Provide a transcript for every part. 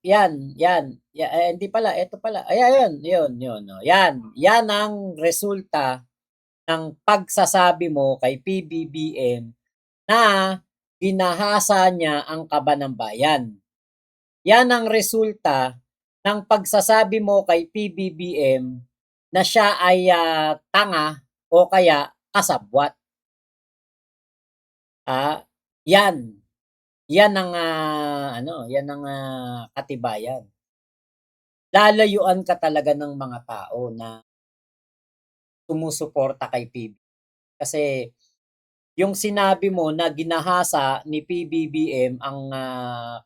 hindi pala, eto pala, ay ayun, yun, oh, yan ang resulta ng pagsasabi mo kay PBBM na ginahasa niya ang kaban ng bayan. Yan ang resulta ng pagsasabi mo kay PBBM na siya ay, tanga o kaya kasabwat. Ah, yan, yan ang, yan ang, katibayan. Lalayuan ka talaga ng mga tao na sumusuporta kay kasi yung sinabi mo na ginahasa ni PBBM ang,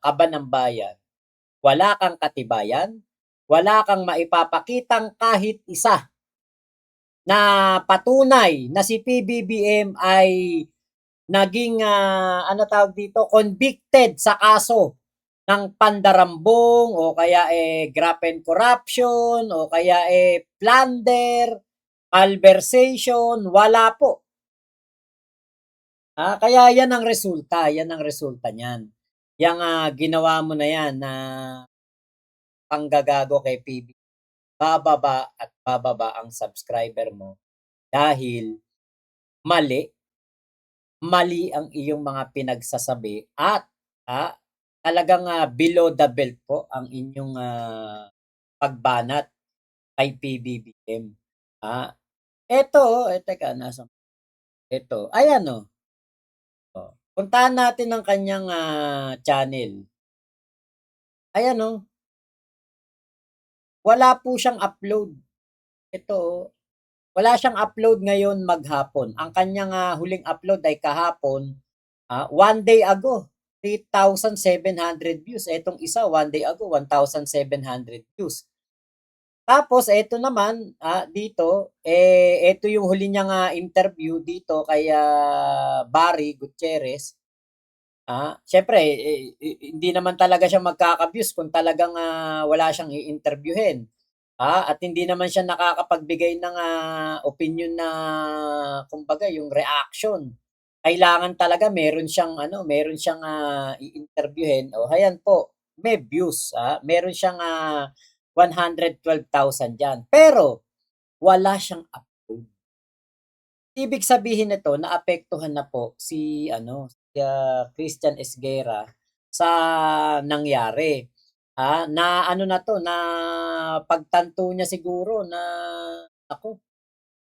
kaban ng bayan, wala kang katibayan, wala kang maipapakitang kahit isa na patunay na si PBBM ay naging, tawag dito, convicted sa kaso ng pandarambong o kaya, graft and corruption o kaya, plunder, malversation, wala po. Kaya yan ang resulta niyan. Yang, ginawa mo na yan na panggagago kay bababa at bababa ang subscriber mo dahil mali, mali ang iyong mga pinagsasabi at, talagang, below the belt po ang inyong, pagbanat kay PBBM. Eto, teka nasaan eto, ayan, oh. Puntahan natin ang kanyang, channel. Ayan, oh, wala po siyang upload. Ito, oh, wala siyang upload ngayon maghapon. Ang kanyang, huling upload ay kahapon, 1 day ago, 3,700 views. Etong isa 1 day ago, 1,700 views. Tapos eto naman, dito, eto yung huli niyang, interview dito kay, Barry Gutierrez. Siyempre, hindi naman talaga siya magkaka-views kung talagang, wala siyang i-interviewhin. At hindi naman siya nakakapagbigay ng, opinyon na kumbaga yung reaction. Kailangan talaga meron siyang, i-interviewhin. Oh, ayan po, may views, meron siyang, 112,000 diyan. Pero wala siyang upload. Ibig sabihin nito naapektuhan na po si Christian Esguerra sa nangyari. Na ano na 'to, na pagtanto niya siguro na, naku,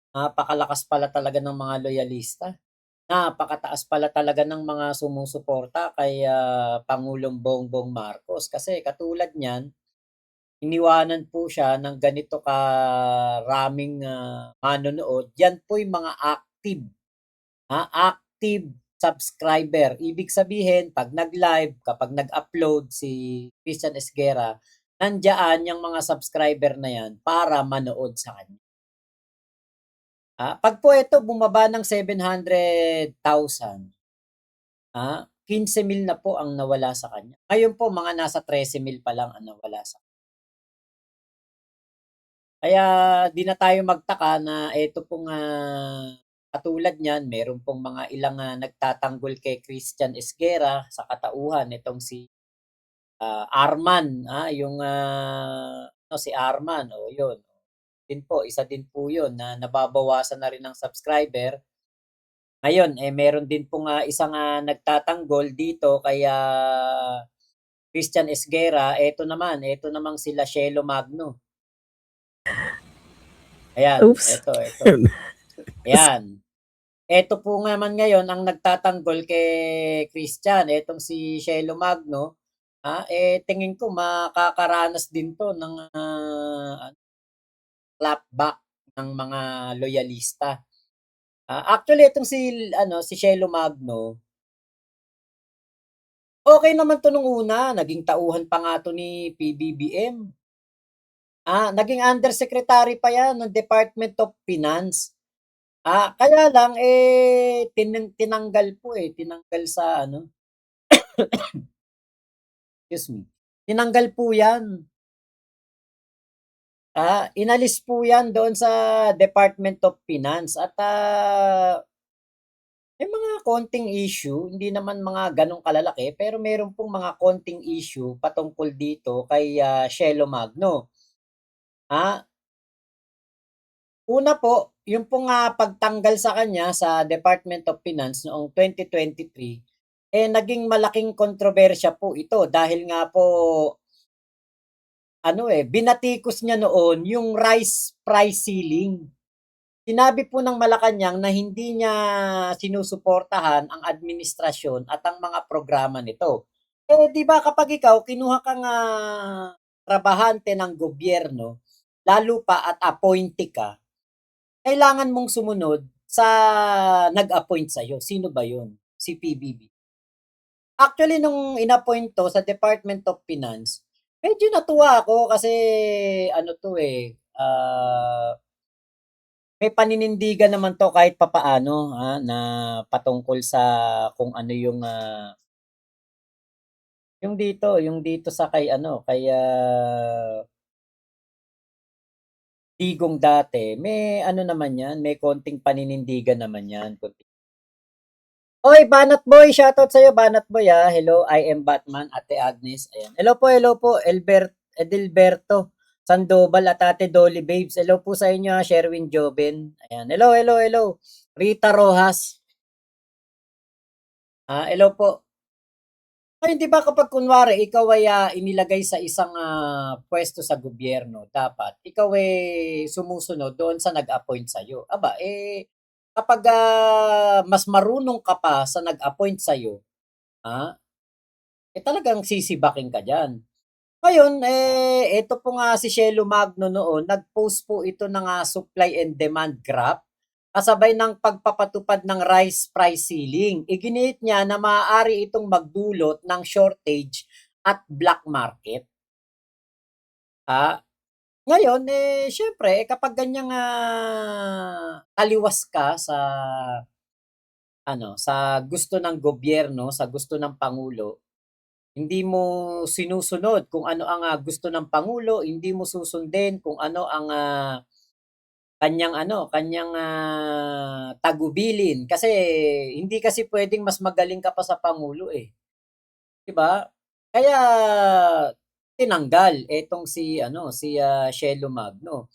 napakalakas pala talaga ng mga loyalista. Napakataas pala talaga ng mga sumusuporta kay, Pangulong Bongbong Marcos. Kasi katulad niyan, iniwanan po siya ng ganito karaming, manonood. Yan po yung mga active subscriber. Ibig sabihin 'pag nag-live, kapag nag-upload si Christian Esguerra, nandiyan yung mga subscriber na yan para manood sa kanya. 'Pag po ito bumaba ng 700,000, 15,000 na po ang nawala sa kanya. Ngayon po mga nasa 13,000 pa lang ang nawala sa kaya 'di na tayo magtaka na ito pong, katulad niyan meron pong mga ilang, nagtatanggol kay Christian Esguerra sa katauhan nitong si, Arman, yung, si Arman, oh, yun. Din po, isa din po yun na nababawasan na rin ng subscriber. Ngayon, meron din pong, isang, nagtatanggol dito kay, Christian Esguerra, eto namang sila Cielo Magno. Ayan, Oops. eto. Ayan. Eto po naman ngayon ang nagtatanggol kay Christian, etong si Cielo Magno, tingin ko makakaranas din 'to ng, clapback ng mga loyalista. Actually itong si Cielo Magno, okey naman 'to nung una, naging tauhan pa nga 'to ni PBBM. Naging undersecretary pa 'yan ng Department of Finance. Kaya lang, tinanggal po, tinanggal sa excuse me, tinanggal po 'yan. Inalis po 'yan doon sa Department of Finance at, May mga konting issue, hindi naman mga gano'ng kalalaki, pero meron pong mga konting issue patungkol dito kay, Shelo Magno. Ah, Una po, yung pong, pagtanggal sa kanya sa Department of Finance noong 2023, naging malaking kontrobersya po ito dahil nga po binatikos niya noon yung rice price ceiling. Sinabi po ng Malacanang na hindi niya sinusuportahan ang administrasyon at ang mga programa nito. 'Di ba kapag ikaw kinuha kang, trabahante ng gobyerno, lalo pa at appointee ka, kailangan mong sumunod sa nag-appoint sa'yo. Sino ba 'yun? Si PBB. Actually nung in-appoint 'to sa Department of Finance, medyo natuwa ako kasi ano 'to, may paninindigan naman 'to kahit papaano, na patungkol sa kung ano yung dito sa kay ano, kay, Digong dati, may ano naman 'yan, may konting paninindigan naman 'yan, Hoy, Banat Boy, shoutout sa'yo Banat Boy, Hello, I am Batman, Ate Agnes, ayan. Hello po, Edelberto Sandoval at Ate Dolly Babes. Hello po sa inyo, Sherwin Joben, ayan. Hello, hello, hello. Rita Rojas, hello po. Ay, 'di ba kapag kunwari ikaw ay, inilagay sa isang, puwesto sa gobyerno, dapat ikaw, sumusunod doon sa nag-appoint sa'yo. Aba, kapag, mas marunong ka pa sa nag-appoint sa'yo, ah, talagang sisibaking ka diyan. Ngayon, eto po nga si Shelo Magno noon, nag-post po ito ng, supply and demand graph, kasabay ng pagpapatupad ng rice price ceiling. Iginiit niya na maaari itong magdulot ng shortage at black market. Ah, Ngayon, siyempre, kapag ganyang, taliwas ka sa sa gusto ng gobyerno, sa gusto ng pangulo, hindi mo sinusunod kung ano ang, gusto ng pangulo, hindi mo susundin kung ano ang, kanyang, tagubilin. Kasi hindi kasi puwedeng mas magaling ka pa sa pangulo, 'di ba? Kaya tinanggal etong si Shelo Magno.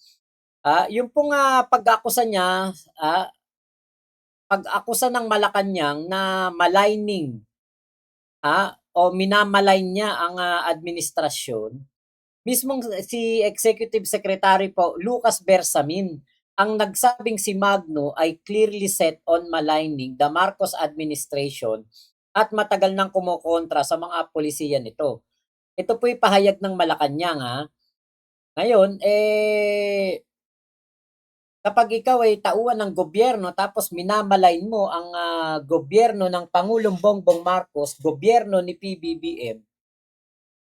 Yung pong, pag-akusa niya, pag-akusa ng Malacanang na maligning, o minamalign niya ang, administrasyon. Mismong si Executive Secretary po Lucas Bersamin ang nagsabing si Magno ay clearly set on maligning the Marcos administration at matagal nang kumokontra sa mga pulisiya nito. Ito po'y pahayag ng Malacanang, Ngayon, kapag ikaw ay tauhan ng gobyerno tapos minamalign mo ang, gobyerno ng Pangulong Bongbong Marcos, gobyerno ni PBBM,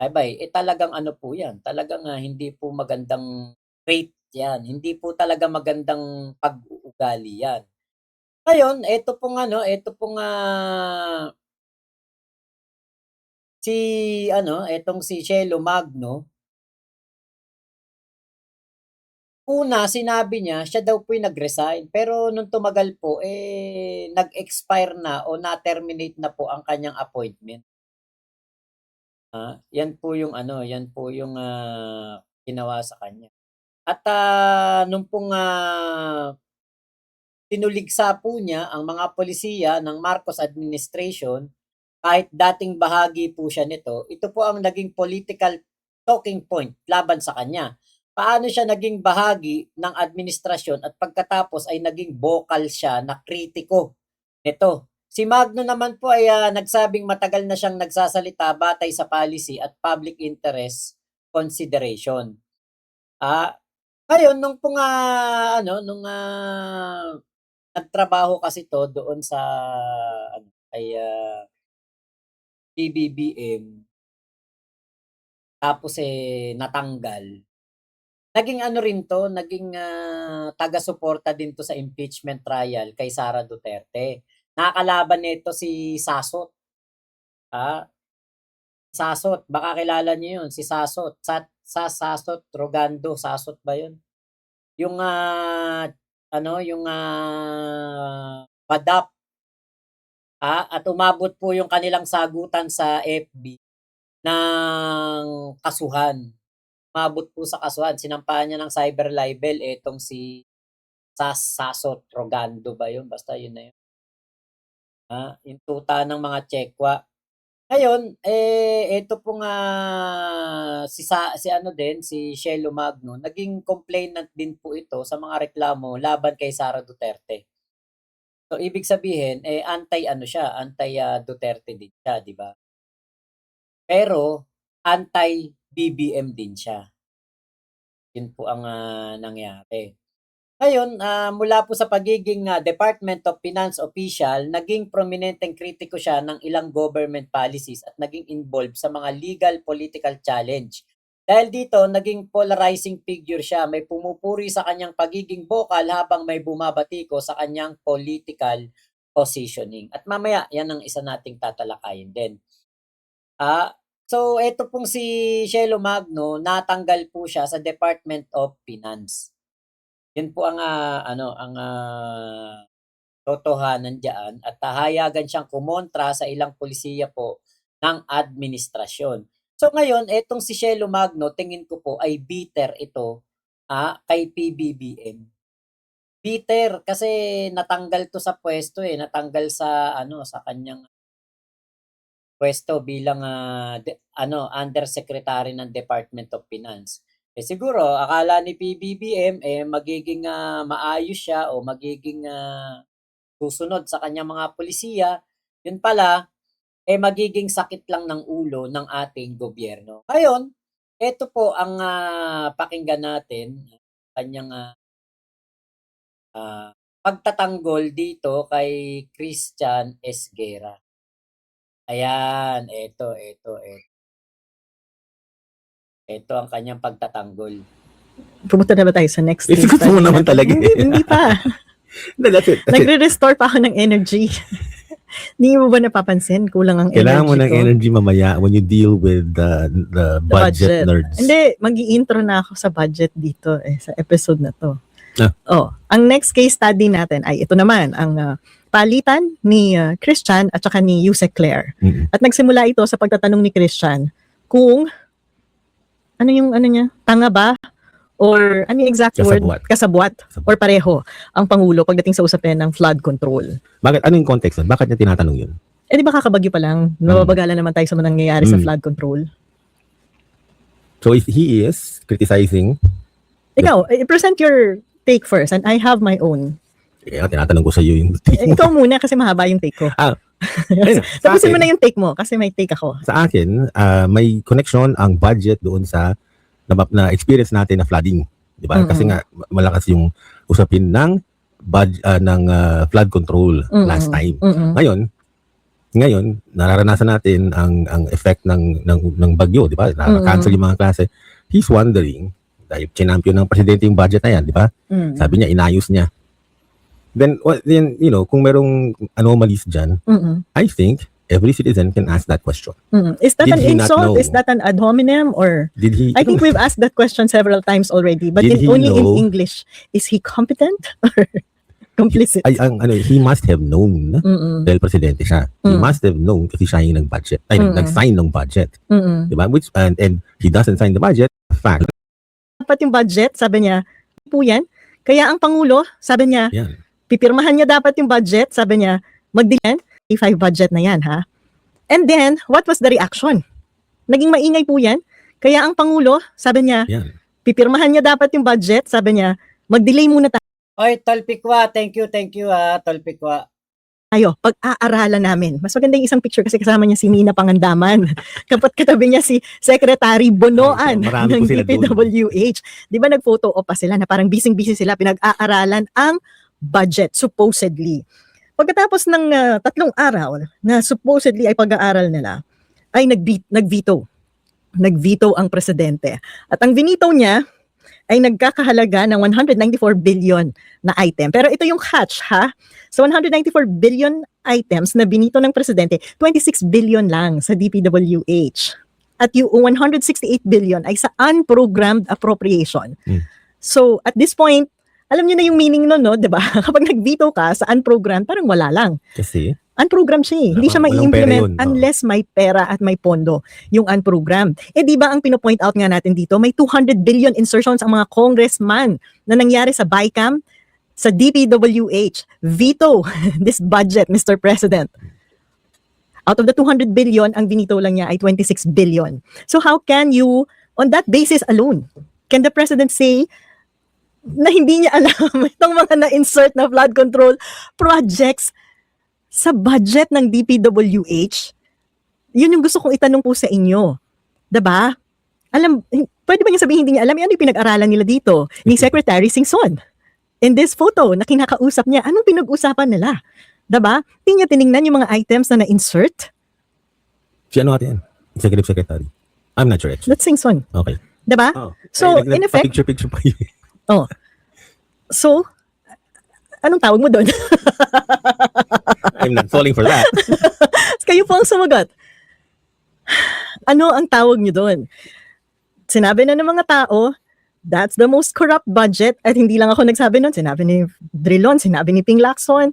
abay, talagang ano po 'yan, talagang, hindi po magandang trait 'yan, hindi po talaga magandang pag-uugali 'yan. Ngayon, si etong si Shelo Magno, una sinabi niya siya daw po'y nag-resign, pero nung tumagal po, nag-expire na o na-terminate na po ang kanyang appointment. 'Yan po yung, ginawa sa kanya. At, nung pong, tinuligsa po niya ang mga pulisiya ng Marcos administration, kahit dating bahagi po siya nito, ito po ang naging political talking point laban sa kanya. Paano siya naging bahagi ng administrasyon at pagkatapos ay naging vocal siya na kritiko nito. Si Magno naman po ay, nagsabing matagal na siyang nagsasalita batay sa policy at public interest consideration. Ah, Ngayon nung pong, nagtrabaho kasi 'to doon sa kay, PBBM tapos, natanggal. Naging ano rin 'to, naging, taga-suporta din 'to sa impeachment trial kay Sara Duterte. Nakakalaban nito si Sasot, ah, Sasot baka kilala niyo 'yun, si Sasot, Sasot Rogando, Sasot ba 'yun? Yung, BADAP. At umabot po yung kanilang sagutan sa FB ng kasuhan. Umabot po sa kasuhan, sinampahan niya ng cyber libel itong si Sasot Rogando ba yun? Basta yun na yun. Yung tuta ng mga Chekwa. Ngayon, ito pong, si ano din, si Shelo Magno, naging complainant din po ito sa mga reklamo laban kay Sara Duterte. So, ibig sabihin, anti-ano siya, Duterte din siya, 'di ba? Pero anti-BBM din siya. Yun po ang, nangyari. Ngayon, mula po sa pagiging, Department of Finance official, naging prominenteng kritiko siya ng ilang government policies at naging involved sa mga legal political challenge. Dahil dito, naging polarizing figure siya. May pumupuri sa kanyang pagiging vocal habang may bumabatiko sa kanyang political positioning. At mamaya, yan ang isa nating tatalakayin din. So eto pong si Shelo Magno, natanggal po siya sa Department of Finance. Yun po ang, totohanan diyan at hahayagan siyang kumontra sa ilang pulisiya po ng administrasyon. So ngayon, etong si Shelo Magno, tingin ko po ay bitter ito, kay PBBM. Bitter kasi natanggal 'to sa puwesto, natanggal sa sa kanyang puwesto bilang, Undersecretary ng Department of Finance. Siguro akala ni PBBM, magiging, maayos siya o magiging, susunod sa kanyang mga pulisiya, yun pala, magiging sakit lang ng ulo ng ating gobyerno. Ngayon, eto po ang, pakinggan natin, kanyang, pagtatanggol dito kay Christian Esguerra. Ayan, eto. Ito ang kanyang pagtatanggol. Pumunta na ba tayo sa next It's gusto mo naman talaga. Hindi pa. No, that's it. Nagre-restore pa ako ng energy. Hindi mo ba napapansin? Kulang ang Kailangan energy mo ng ko. energy mamaya when you deal with the budget nerds. Hindi, mag-i-intro na ako sa budget dito sa episode na to. Ah. Ang next case study natin ay ito naman, ang palitan ni Christian at saka ni Yusek Claire. Mm-mm. At nagsimula ito sa pagtatanong ni Christian kung ano niya, tanga ba? Or ano yung exact word? Kasabwat. Or pareho ang Pangulo pagdating sa usapin ng flood control. Bakit? Ano yung context nun? Bakit niya tinatanong yun? Di ba kakabagyo pa lang? Mababagalan naman tayo sa mga nangyayari sa flood control. So if he is criticizing... Ikaw, present your take first and I have my own. Tinatanong ko sa iyo yung take mo. Ikaw muna kasi mahaba yung take ko. Tapusin mo na yung take mo kasi may take ako. Sa akin, may connection ang budget doon sa na experience natin na flooding, di ba? Kasi nga malakas yung usapin ng flood control last time. Ngayon nararanasan natin ang effect ng bagyo, di ba? Na-cancel yung mga klase. He's wondering, dahil chinampion ng presidente yung budget na yan, di ba? Sabi niya inayos niya. Then kung merong anomalies dyan, I think every citizen can ask that question. Is that an insult? Is that an ad hominem? Or did he? I think we've asked that question several times already, but only in English. Is he competent or complicit? He must have known dahil presidente siya. He must have known kasi siya yung nag-budget. Nag-sign ng budget. Diba? And he doesn't sign the budget. Fact. Dapat yung budget, sabi niya, po yan. Kaya ang Pangulo, sabi niya, pipirmahan niya dapat yung budget, sabi niya, magdilan. 5 budget na yan, ha? And then, what was the reaction? Naging maingay po yan. Kaya ang Pangulo, sabi niya, pipirmahan niya dapat yung budget, sabi niya, mag-delay muna tayo. Oy, Tolpikwa, thank you Tolpikwa. Pag-aaralan namin. Mas maganda yung isang picture kasi kasama niya si Mina Pangandaman. Katabi niya si Secretary Bonoan ng DPWH. Di ba nag-photo op pa sila na parang busy sila, pinag-aaralan ang budget, supposedly. Pagkatapos ng 3 araw na supposedly ay pag-aaral nila, ay nag-veto. Nag-veto ang presidente. At ang vinito niya ay nagkakahalaga ng 194 billion na item. Pero ito yung catch, ha? So 194 billion items na binito ng presidente, 26 billion lang sa DPWH. At yung 168 billion ay sa unprogrammed appropriation. So at this point, alam niyo na yung meaning nun, no? Diba? Kapag nag-veto ka sa unprogrammed, parang wala lang. Kasi? Unprogram siya eh. Hindi siya Walang pera mai-implement yun, oo. unless may pera at may pondo yung unprogram. Eh di ba ang pino-point out nga natin dito, may 200 billion insertions ang mga congressman na nangyari sa BICAM, sa DPWH. Veto this budget, Mr. President. Out of the 200 billion, ang binito lang niya ay 26 billion. So how can you, on that basis alone, can the President say na hindi niya alam itong mga na-insert na flood control projects sa budget ng DPWH? Yun yung gusto kong itanong po sa inyo. Diba? Pwede ba niya sabihin hindi niya alam? Ano yung pinag-aralan nila dito? Ni Secretary Singson. In this photo, na kinakausap niya, anong pinag-usapan nila? Diba? Hindi niya tinignan yung mga items na na-insert? Si ano natin yan? Executive Secretary. I'm not sure actually. That's Singson. Okay. Diba? Oh. So, in effect, Picture pa yun. oh. So, anong tawag mo doon? I'm not falling for that. Kayo po ang sumagot. Ano ang tawag niyo doon? Sinabi na ng mga tao, that's the most corrupt budget. At hindi lang ako nagsabi nun. Sinabi ni Drilon, sinabi ni Ping Lacson.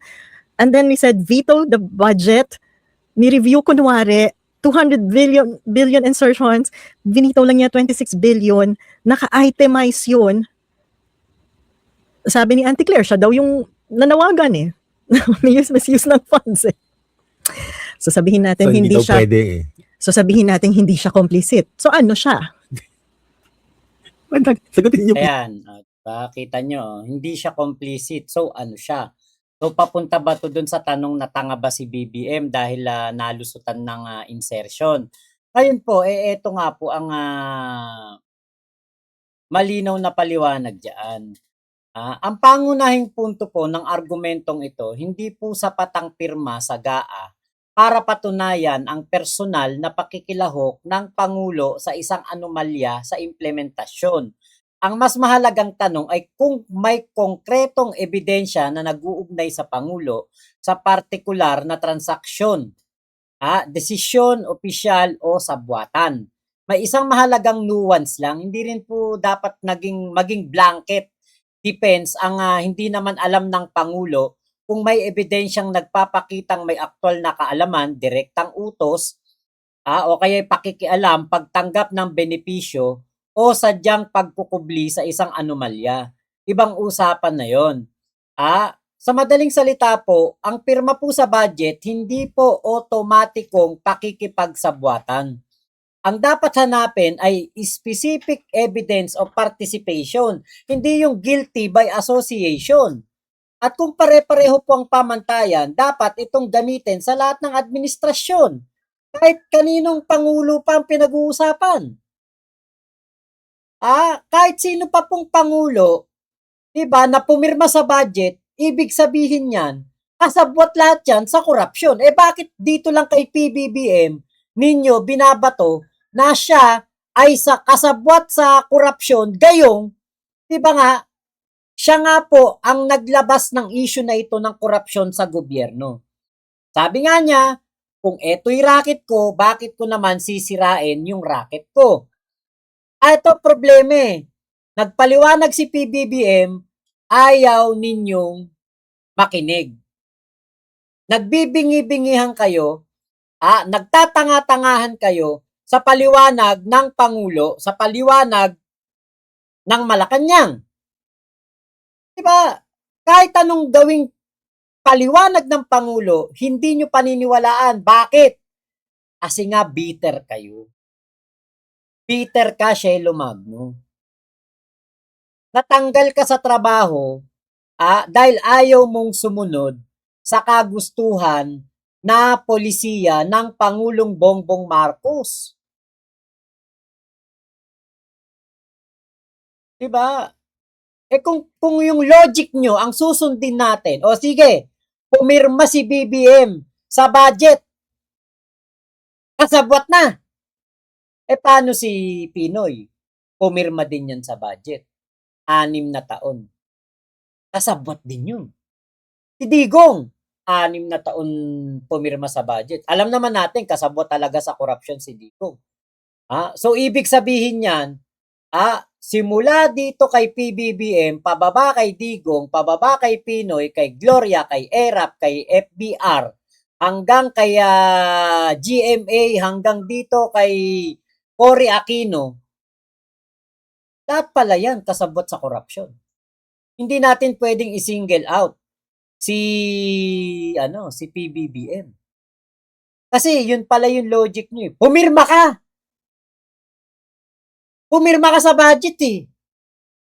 And then we said, veto the budget. Ni-review kunwari, 200 billion insertions. Binito lang niya 26 billion. Naka-itemize yun. Sabi ni Auntie Claire, siya daw yung nanawagan eh. Misuse ng funds eh. So sabihin natin So, hindi daw siya pwede eh. So sabihin natin hindi siya complicit. So ano siya? Sagutin niyo. Ayan, diba? Kita nyo, hindi siya complicit. So, ano siya? So, papunta ba to dun sa tanong na tanga ba si BBM dahil nalusutan ng insertion? Ngayon po, eto nga po ang malinaw na paliwanag dyan. Ang pangunahing punto po ng argumentong ito, hindi po sapat ang pirma sa GAA para patunayan ang personal na pakikilahok ng Pangulo sa isang anomalya sa implementasyon. Ang mas mahalagang tanong ay kung may konkretong ebidensya na nag-uugnay sa Pangulo sa partikular na transaksyon, desisyon, opisyal o sabwatan. May isang mahalagang nuance lang, hindi rin po dapat maging blanket defense ang hindi naman alam ng Pangulo kung may ebidensyang nagpapakitang may aktwal na kaalaman, direktang utos, o kaya pakikialam, pagtanggap ng benepisyo o sadyang pagkukubli sa isang anomalya. Ibang usapan na yon. Sa madaling salita po, ang pirma po sa budget, hindi po otomatikong pakikipagsabwatan. Ang dapat hanapin ay specific evidence of participation, hindi yung guilty by association. At kung pare-pareho po ang pamantayan, dapat itong gamitin sa lahat ng administrasyon. Kahit kaninong pangulo pa ang pinag-uusapan. Kahit sino pa pong pangulo, diba, na pumirma sa budget, ibig sabihin yan, kasabwat lahat yan sa korupsyon. Bakit dito lang kay PBBM ninyo binabato na siya ay kasabwat sa korupsyon, gayong, diba nga, siya nga po ang naglabas ng issue na ito ng korupsyon sa gobyerno. Sabi nga niya, kung eto'y racket ko, bakit ko naman sisirain yung racket ko? Ito problema eh. Nagpaliwanag si PBBM, ayaw ninyong makinig. Nagbibingi-bingihan kayo, nagtatanga-tangahan kayo sa paliwanag ng Pangulo, sa paliwanag ng Malacanang. Diba? Kahit anong gawing paliwanag ng Pangulo, hindi nyo paniniwalaan. Bakit? Kasi nga bitter kayo. Bitter ka, Shelo Magno. Natanggal ka sa trabaho dahil ayaw mong sumunod sa kagustuhan na polisiya ng Pangulong Bongbong Marcos. Diba? Kung yung logic nyo ang susundin natin, o sige, pumirma si BBM sa budget, kasabwat na. Paano si Pinoy? Pumirma din yan sa budget. 6 na taon. Kasabwat din yun. Si Digong, 6 na taon pumirma sa budget. Alam naman natin, kasabwat talaga sa corruption si Digong. So, ibig sabihin yan, simula dito kay PBBM, pababa kay Digong, pababa kay Pinoy, kay Gloria, kay ERAP, kay FBR, hanggang kay GMA, hanggang dito kay Cory Aquino, lahat pala yan kasabot sa korupsyon. Hindi natin pwedeng i-single out si PBBM. Kasi yun pala yung logic niyo. Pumirma ka! Pumirma ka sa budget eh.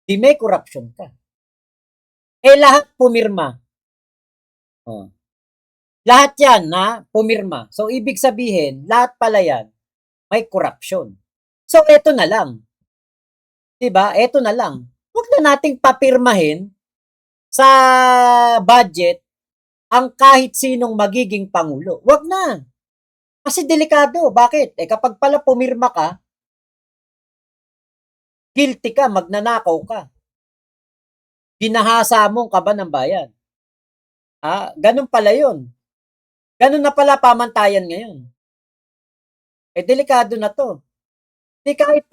Di may corruption ka. Lahat pumirma. Oh. Lahat yan pumirma. So, ibig sabihin, lahat pala yan may corruption. So, eto na lang. Diba? Eto na lang. Huwag na nating papirmahin sa budget ang kahit sinong magiging pangulo. Huwag na. Kasi delikado. Bakit? Kapag pala pumirma ka, guilty ka, magnanakaw ka. Ginahasa mo ka ba ng bayan? Ganun pala yun. Ganun na pala pamantayan ngayon. Delikado na to. Kahit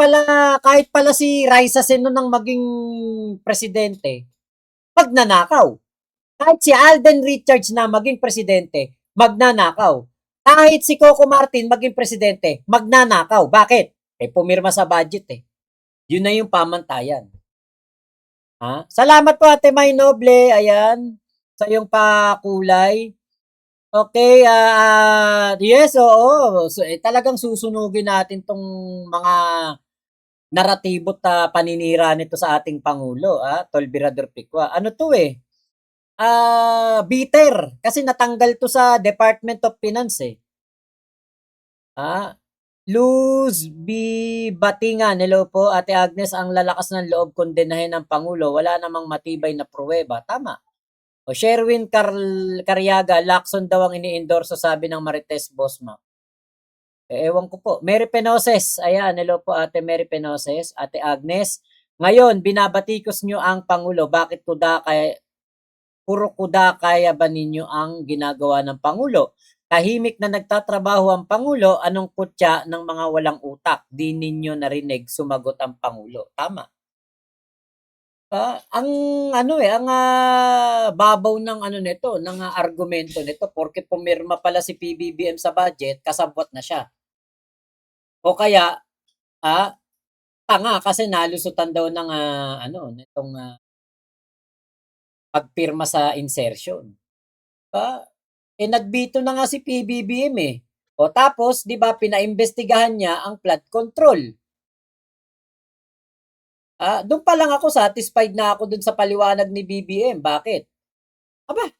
pala si Raisa Seno nang maging presidente, magnanakaw. Kahit si Alden Richards na maging presidente, magnanakaw. Kahit si Coco Martin maging presidente, magnanakaw. Bakit? Pumirma sa budget eh. Yun na yung pamantayan. Salamat po Ate May Noble. Ayan. Sa iyong pakulay. Okay, yes, oo. So, talagang susunugin natin tong mga naratibo at paninira nito sa ating Pangulo, Tolbirador Picua. Ano to bitter kasi natanggal to sa Department of Finance eh. Luz B. Batingan, hello po. Ate Agnes, ang lalakas ng loob kondenahin ng Pangulo. Wala namang matibay na pruweba. Tama. O Sherwin Carriaga, Lacson daw ang ini-endorso, sabi ng Marites Bosma. Ewan ko po. Mary Penoses, ayan, hello po Ate Mary Penoses. Ate Agnes, ngayon, binabatikos nyo ang Pangulo. Bakit puro kuda kaya ba ninyo ang ginagawa ng Pangulo? Tahimik na nagtatrabaho ang Pangulo, anong kutya ng mga walang utak? Di ninyo narinig, sumagot ang Pangulo. Tama. Ang babaw ng nito, ng argumento nito, porke pumirma pala si PBBM sa budget, kasabwat na siya. O kaya, tanga kasi nalusutan daw ng nitong pagpirma sa insertion. Nagbito na nga si PBBM eh. O tapos, di ba, pinaimbestigahan niya ang flood control. Doon pa lang ako, satisfied na ako doon sa paliwanag ni BBM. Bakit? Aba,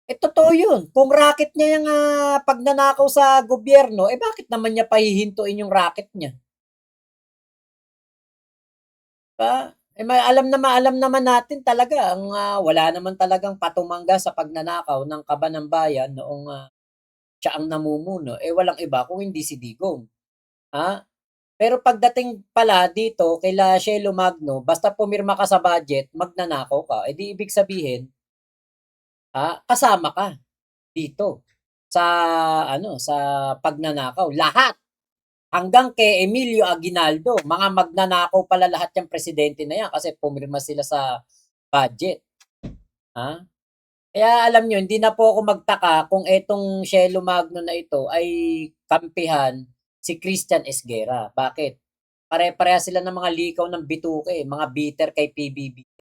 totoo yun. Kung racket niya yung pagnanakaw sa gobyerno, bakit naman niya pahihintuin yung racket niya? Alam naman natin talaga ang wala naman talagang patumangga sa pagnanakaw ng Kaba ng Bayan noong siya ang namumuno. Walang iba kung hindi si Digong. Pero pagdating pala dito kila Shelo Magno, basta pumirma ka sa budget, magnanakaw ka. Di ibig sabihin, kasama ka dito sa sa pagnanakaw. Lahat. Hanggang kay Emilio Aguinaldo, mga magnanakaw pala lahat yung presidente na yan kasi pumirma sila sa budget. Kaya alam nyo, hindi na po ako magtaka kung etong Shelo Magno na ito ay kampihan si Christian Esguerra. Bakit? Pare-pareha sila ng mga likaw ng bituke, mga bitter kay PBB.